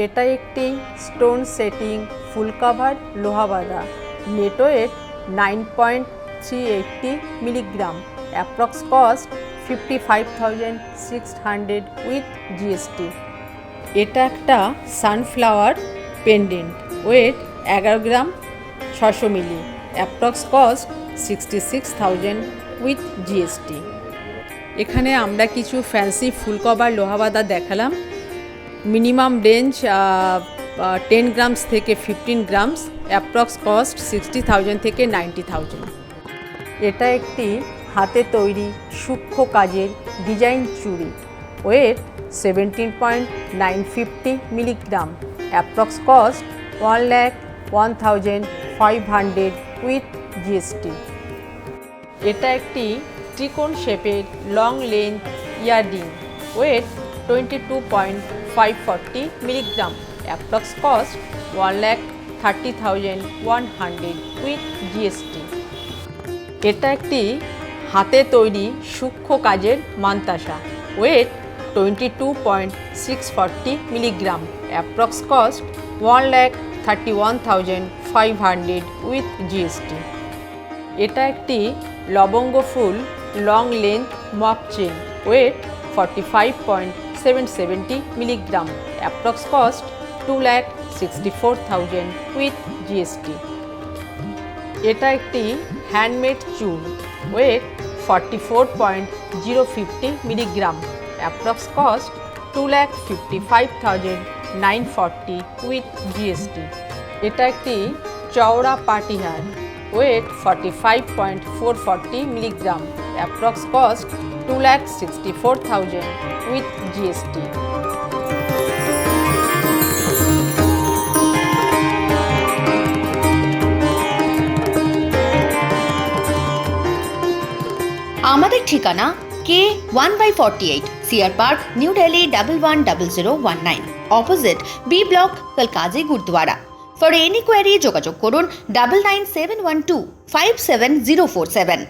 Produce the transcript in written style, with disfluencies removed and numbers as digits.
এটা একটি stone setting ফুল cover লোহা বাঁধা, net weight 9.380 milligram, approx cost 55,600 with GST. এটা একটা sunflower pendant, weight 11 gram 600 milli, approx cost 66,000 with GST. এখানে আমরা কিছু ফ্যান্সি ফুল কভার লোহা বাঁধা দেখালাম। মিনিমাম রেঞ্জ 10 গ্রামস থেকে 15 গ্রামস, অ্যাপ্রক্স কস্ট 60,000 থেকে 90,000। এটা একটি হাতে তৈরি সূক্ষ্ম কাজের ডিজাইন চুড়ি, weight 17.950 milligram, approx cost 1,01,500 with GST. এটা একটি ত্রিকোণ শেপের long length earring, weight 22.540 milligram, approx cost 1,30,100 with GST. এটা একটি হাতে তৈরি সূক্ষ্ম কাজের মান্তাসা, weight 22.640 milligram, approx cost 1,31,500 with GST. এটা একটি লবঙ্গ ফুল long length mock chain, weight 45.770 milligram, approx cost 2,64,000 with GST. এটা একটি হ্যান্ডমেড চুল, weight 44.050 milligram, approx cost 2,55,940 with GST. এটা একটি চওড়া পাটিহার, weight 45.440 milligram, approx cost 2,64,000 with GST. আমাদের ঠিকানা K1/48 CR park, new Delhi 110019, opposite B block, Kalkaji Gurudwara. For any query যোগাযোগ করুন 9971257047।